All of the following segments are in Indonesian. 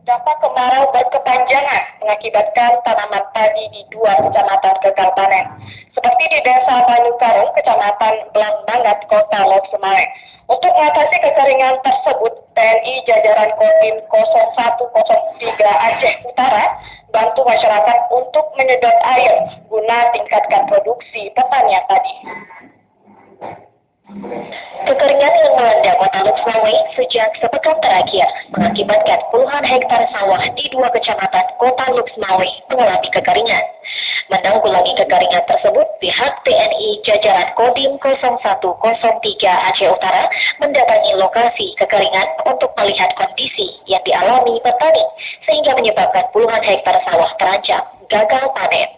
Dampak kemarau berkepanjangan mengakibatkan tanaman padi di 2 kecamatan gagal panen, seperti di Desa Banyukarung, Kecamatan Blangmangat, Kota Lok Semawe. Untuk mengatasi kekeringan tersebut, TNI jajaran Kodim 0103 Aceh Utara bantu masyarakat untuk menyedot air guna tingkatkan produksi pertanian padi. Kekeringan yang melanda Kota Lok Semawe sejak sepekan terakhir mengakibatkan puluhan hektar sawah di 2 kecamatan Kota Lok Semawe mengalami kekeringan. Menanggulangi kekeringan tersebut, pihak TNI jajaran Kodim 0103 Aceh Utara mendatangi lokasi kekeringan untuk melihat kondisi yang dialami petani sehingga menyebabkan puluhan hektar sawah terancam gagal panen.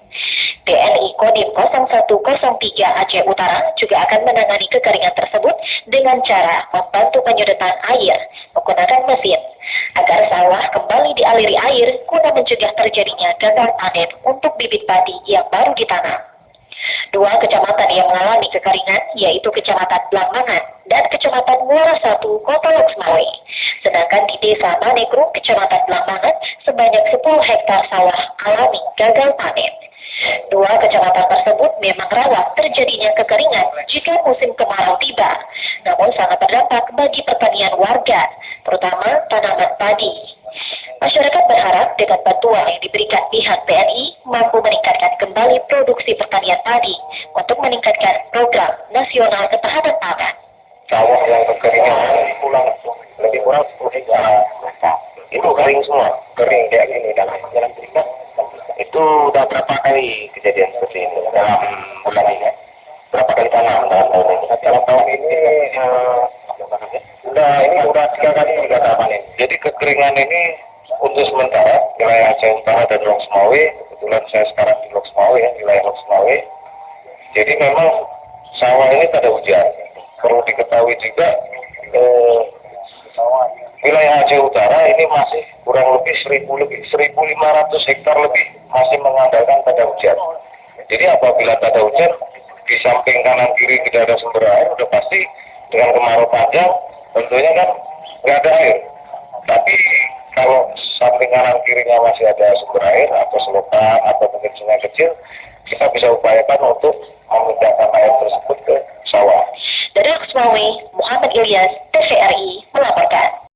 TNI Kodim 0103 Aceh Utara juga akan menangani kekeringan tersebut dengan cara membantu penyedotan air menggunakan mesin agar sawah kembali dialiri air guna mencegah terjadinya gagal panen untuk bibit padi yang baru ditanam. 2 kecamatan yang mengalami kekeringan yaitu Kecamatan Blangmangan dan Kecamatan Muara 1 Kota Lok Semawe. Sedangkan di Desa Manegru, Kecamatan Blangmangan, sebanyak 10 hektar sawah alami gagal panen. 2 kecamatan tersebut memang rawan terjadinya kekeringan jika musim kemarau tiba, namun sangat berdampak bagi pertanian warga, terutama tanaman padi. Masyarakat berharap dengan bantuan yang diberikan pihak TNI mampu meningkatkan kembali produksi pertanian padi untuk meningkatkan program nasional ketahanan pangan. Sawah yang kekeringan lebih kurang 10 hektar. Itu kering semua, kering kayak gini dan jalan cerita. Itu udah berapa kali kejadian seperti ini dalam bulan ini? Berapa kali tanam dalam tahun ini? Dalam tahun ini udah 3 kali gagal panen. Jadi kekeringan ini untuk sementara wilayah Aceh Utara dan Lok Semawe, kebetulan saya sekarang di Lok Semawe ya, wilayah Lok Semawe. Jadi memang sawah ini tak ada hujan. Perlu diketahui juga wilayah Aceh Utara ini masih kurang lebih 1.500 hektar lebih masih mengandalkan pada hujan. Jadi apabila tak ada hujan, di samping kanan kiri tidak ada sumber air, udah pasti dengan kemarau panjang tentunya kan nggak ada air. Tapi kalau samping kanan kirinya masih ada sumber air atau selokan atau mungkin sungai kecil, kita bisa upayakan untuk memindahkan air tersebut ke sawah. Dari Lok Semawe, Muhammad Ilyas, TVRI melaporkan.